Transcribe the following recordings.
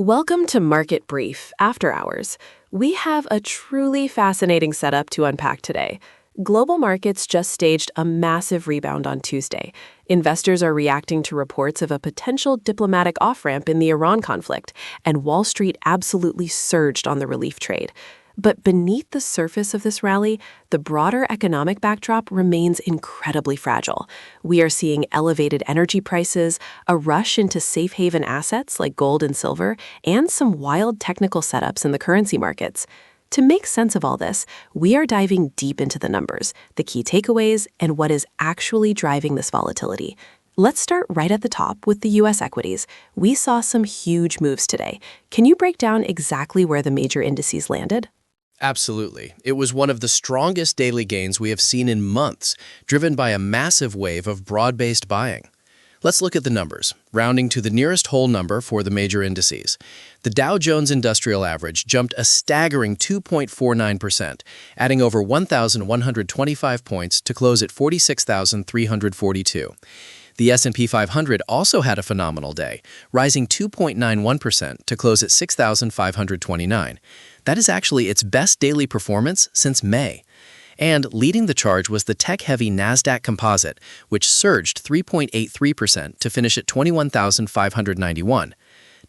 Welcome to Market Brief After Hours. We have a truly fascinating setup to unpack today. Global markets just staged a massive rebound on Tuesday. Investors are reacting to reports of a potential diplomatic off-ramp in the Iran conflict, and Wall Street absolutely surged on the relief trade. But beneath the surface of this rally, the broader economic backdrop remains incredibly fragile. We are seeing elevated energy prices, a rush into safe haven assets like gold and silver, and some wild technical setups in the currency markets. To make sense of all this, we are diving deep into the numbers, the key takeaways, and what is actually driving this volatility. Let's start right at the top with the U.S. equities. We saw some huge moves today. Can you break down exactly where the major indices landed? Absolutely. It was one of the strongest daily gains we have seen in months, driven by a massive wave of broad-based buying. Let's look at the numbers, rounding to the nearest whole number for the major indices. The Dow Jones Industrial Average jumped a staggering 2.49%, adding over 1,125 points to close at 46,342. The S&P 500 also had a phenomenal day, rising 2.91% to close at 6,529. That is actually its best daily performance since May. And leading the charge was the tech-heavy Nasdaq Composite, which surged 3.83% to finish at 21,591.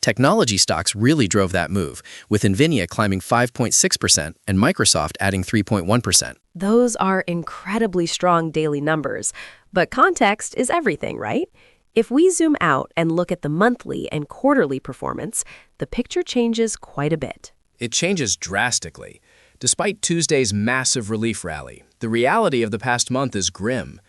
Technology stocks really drove that move, with NVIDIA climbing 5.6% and Microsoft adding 3.1%. Those are incredibly strong daily numbers, but context is everything, right? If we zoom out and look at the monthly and quarterly performance, the picture changes quite a bit. It changes drastically. Despite Tuesday's massive relief rally, the reality of the past month is grim.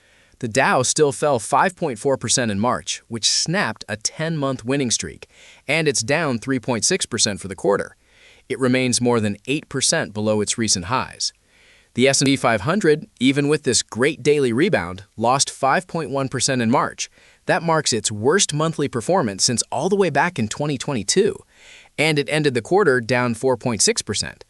The Dow still fell 5.4% in March, which snapped a 10-month winning streak, and it's down 3.6% for the quarter. It remains more than 8% below its recent highs. The S&P 500, even with this great daily rebound, lost 5.1% in March. That marks its worst monthly performance since all the way back in 2022, and it ended the quarter down 4.6%.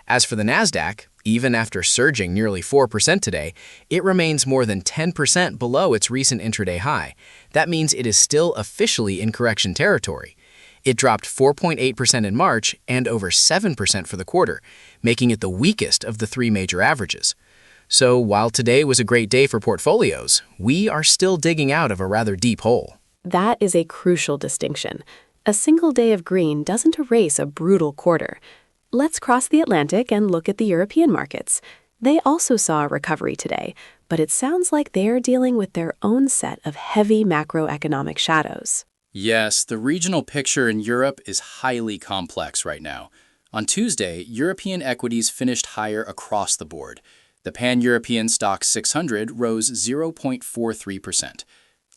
As for the Nasdaq, even after surging nearly 4% today, it remains more than 10% below its recent intraday high. That means it is still officially in correction territory. It dropped 4.8% in March and over 7% for the quarter, making it the weakest of the three major averages. So while today was a great day for portfolios, we are still digging out of a rather deep hole. That is a crucial distinction. A single day of green doesn't erase a brutal quarter. Let's cross the Atlantic and look at the European markets. They also saw a recovery today, but it sounds like they are dealing with their own set of heavy macroeconomic shadows. Yes, the regional picture in Europe is highly complex right now. On Tuesday, European equities finished higher across the board. The Pan-European STOXX 600 rose 0.43%.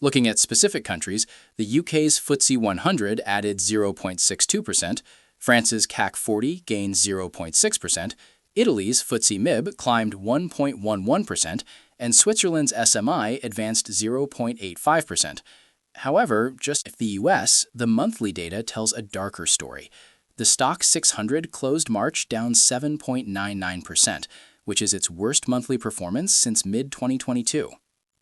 Looking at specific countries, the UK's FTSE 100 added 0.62%, France's CAC 40 gained 0.6%, Italy's FTSE MIB climbed 1.11%, and Switzerland's SMI advanced 0.85%. However, just like the US, the monthly data tells a darker story. The STOXX 600 closed March down 7.99%, which is its worst monthly performance since mid-2022.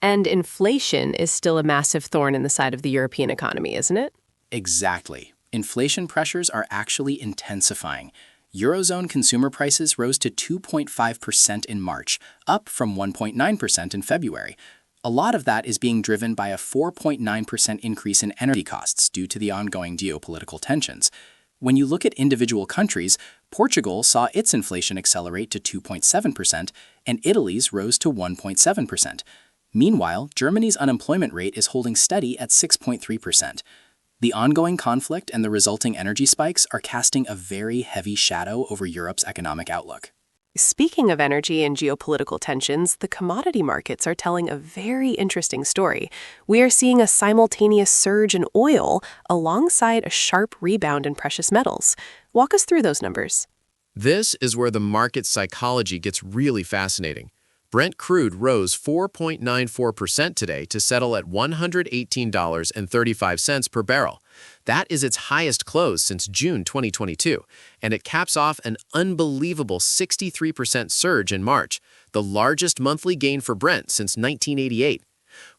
And inflation is still a massive thorn in the side of the European economy, isn't it? Exactly. Inflation pressures are actually intensifying. Eurozone consumer prices rose to 2.5% in March, up from 1.9% in February. A lot of that is being driven by a 4.9% increase in energy costs due to the ongoing geopolitical tensions. When you look at individual countries, Portugal saw its inflation accelerate to 2.7%, and Italy's rose to 1.7%. Meanwhile, Germany's unemployment rate is holding steady at 6.3%. The ongoing conflict and the resulting energy spikes are casting a very heavy shadow over Europe's economic outlook. Speaking of energy and geopolitical tensions, the commodity markets are telling a very interesting story. We are seeing a simultaneous surge in oil alongside a sharp rebound in precious metals. Walk us through those numbers. This is where the market psychology gets really fascinating. Brent crude rose 4.94% today to settle at $118.35 per barrel. That is its highest close since June 2022, and it caps off an unbelievable 63% surge in March, the largest monthly gain for Brent since 1988.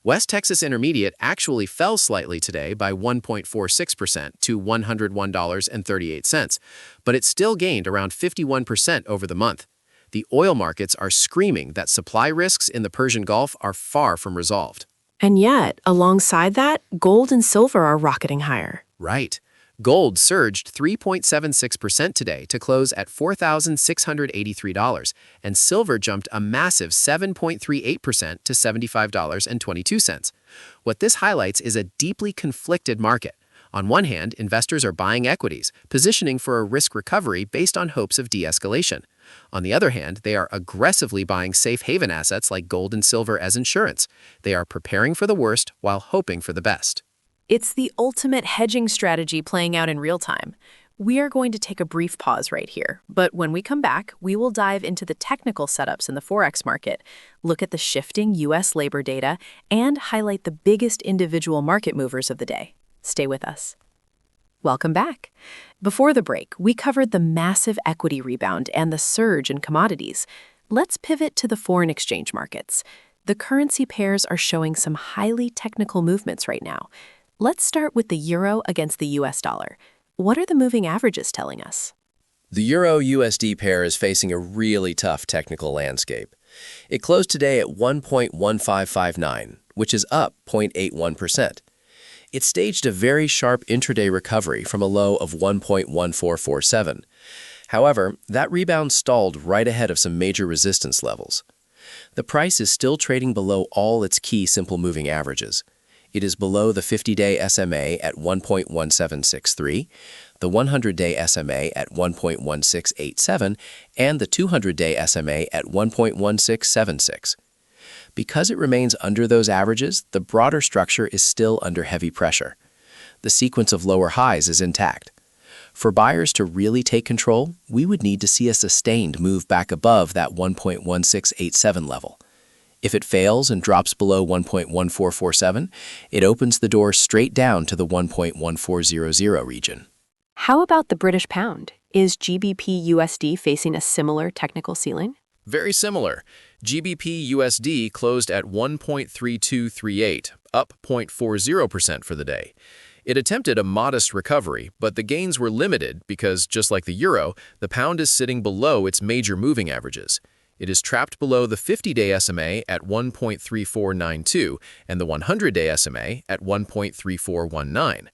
West Texas Intermediate actually fell slightly today by 1.46% to $101.38, but it still gained around 51% over the month. The oil markets are screaming that supply risks in the Persian Gulf are far from resolved. And yet, alongside that, gold and silver are rocketing higher. Right. Gold surged 3.76% today to close at $4,683, and silver jumped a massive 7.38% to $75.22. What this highlights is a deeply conflicted market. On one hand, investors are buying equities, positioning for a risk recovery based on hopes of de-escalation. On the other hand, they are aggressively buying safe haven assets like gold and silver as insurance. They are preparing for the worst while hoping for the best. It's the ultimate hedging strategy playing out in real time. We are going to take a brief pause right here, but when we come back, we will dive into the technical setups in the Forex market, look at the shifting U.S. labor data, and highlight the biggest individual market movers of the day. Stay with us. Welcome back. Before the break, we covered the massive equity rebound and the surge in commodities. Let's pivot to the foreign exchange markets. The currency pairs are showing some highly technical movements right now. Let's start with the euro against the US dollar. What are the moving averages telling us? The Euro-USD pair is facing a really tough technical landscape. It closed today at 1.1559, which is up 0.81%. It staged a very sharp intraday recovery from a low of 1.1447. However, that rebound stalled right ahead of some major resistance levels. The price is still trading below all its key simple moving averages. It is below the 50-day SMA at 1.1763, the 100-day SMA at 1.1687, and the 200-day SMA at 1.1676. Because it remains under those averages, the broader structure is still under heavy pressure. The sequence of lower highs is intact. For buyers to really take control, we would need to see a sustained move back above that 1.1687 level. If it fails and drops below 1.1447, it opens the door straight down to the 1.1400 region. How about the British pound? Is GBP USD facing a similar technical ceiling? Very similar. GBP USD closed at 1.3238, up 0.40% for the day. It attempted a modest recovery, but the gains were limited because, just like the euro, the pound is sitting below its major moving averages. It is trapped below the 50-day SMA at 1.3492 and the 100-day SMA at 1.3419.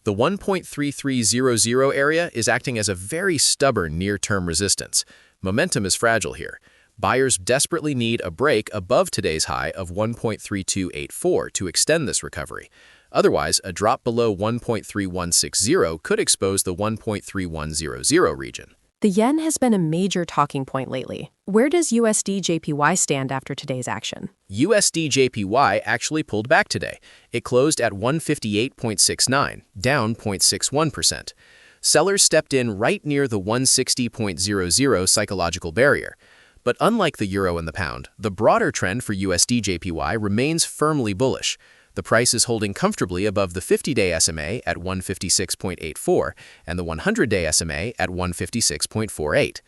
The 1.3300 area is acting as a very stubborn near-term resistance. Momentum is fragile here. Buyers desperately need a break above today's high of 1.3284 to extend this recovery. Otherwise, a drop below 1.3160 could expose the 1.3100 region. The yen has been a major talking point lately. Where does USD JPY stand after today's action? USD JPY actually pulled back today. It closed at 158.69, down 0.61%. Sellers stepped in right near the 160.00 psychological barrier. But unlike the euro and the pound, the broader trend for USD JPY remains firmly bullish. The price is holding comfortably above the 50-day SMA at 156.84 and the 100-day SMA at 156.48.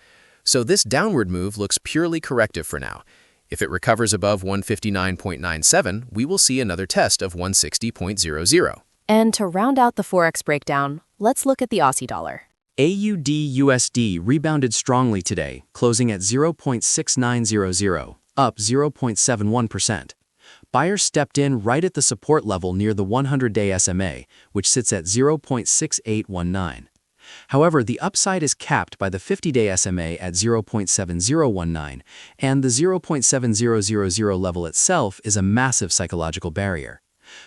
So this downward move looks purely corrective for now. If it recovers above 159.97, we will see another test of 160.00. And to round out the Forex breakdown, let's look at the Aussie dollar. AUD-USD rebounded strongly today, closing at 0.6900, up 0.71%. Buyers stepped in right at the support level near the 100-day SMA, which sits at 0.6819. However, the upside is capped by the 50-day SMA at 0.7019, and the 0.7000 level itself is a massive psychological barrier.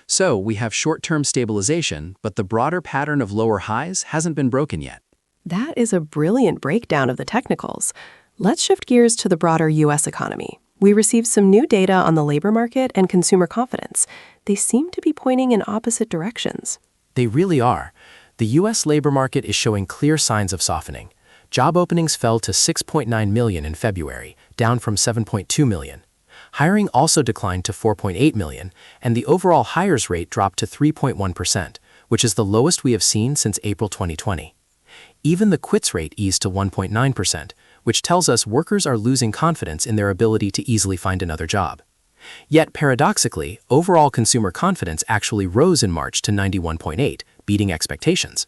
So we have short-term stabilization, but the broader pattern of lower highs hasn't been broken yet. That is a brilliant breakdown of the technicals. Let's shift gears to the broader U.S. economy. We received some new data on the labor market and consumer confidence. They seem to be pointing in opposite directions. They really are. The U.S. labor market is showing clear signs of softening. Job openings fell to 6.9 million in February, down from 7.2 million. Hiring also declined to 4.8 million, and the overall hires rate dropped to 3.1%, which is the lowest we have seen since April 2020. Even the quits rate eased to 1.9%, which tells us workers are losing confidence in their ability to easily find another job. Yet, paradoxically, overall consumer confidence actually rose in March to 91.8, beating expectations.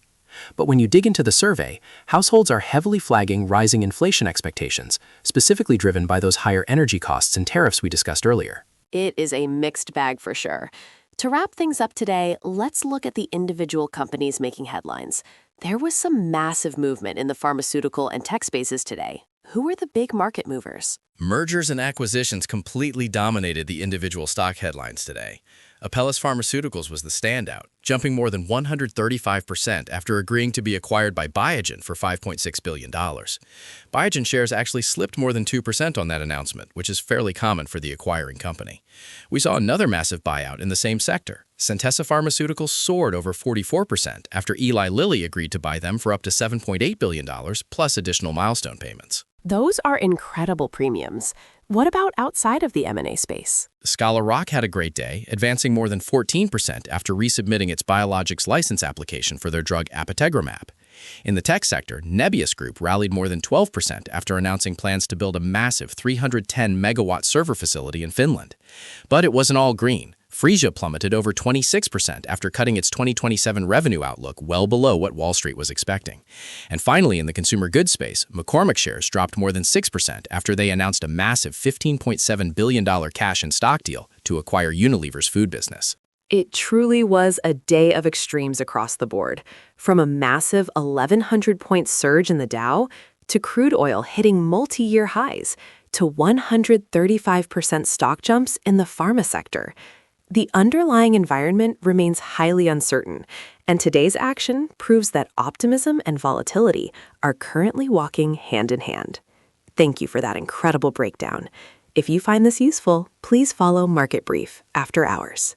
But when you dig into the survey, households are heavily flagging rising inflation expectations, specifically driven by those higher energy costs and tariffs we discussed earlier. It is a mixed bag for sure. To wrap things up today, let's look at the individual companies making headlines. There was some massive movement in the pharmaceutical and tech spaces today. Who were the big market movers? Mergers and acquisitions completely dominated the individual stock headlines today. Apellis Pharmaceuticals was the standout, jumping more than 135% after agreeing to be acquired by Biogen for $5.6 billion. Biogen shares actually slipped more than 2% on that announcement, which is fairly common for the acquiring company. We saw another massive buyout in the same sector. Centessa Pharmaceuticals soared over 44% after Eli Lilly agreed to buy them for up to $7.8 billion plus additional milestone payments. Those are incredible premiums. What about outside of the M&A space? Scholar Rock had a great day, advancing more than 14% after resubmitting its biologics license application for their drug apitegromab. In the tech sector, Nebius Group rallied more than 12% after announcing plans to build a massive 310-megawatt server facility in Finland. But it wasn't all green. Phreesia plummeted over 26% after cutting its 2027 revenue outlook well below what Wall Street was expecting. And finally, in the consumer goods space, McCormick shares dropped more than 6% after they announced a massive $15.7 billion cash and stock deal to acquire Unilever's food business. It truly was a day of extremes across the board, from a massive 1,100-point surge in the Dow to crude oil hitting multi-year highs to 135% stock jumps in the pharma sector. The underlying environment remains highly uncertain, and today's action proves that optimism and volatility are currently walking hand in hand. Thank you for that incredible breakdown. If you find this useful, please follow Market Brief after hours.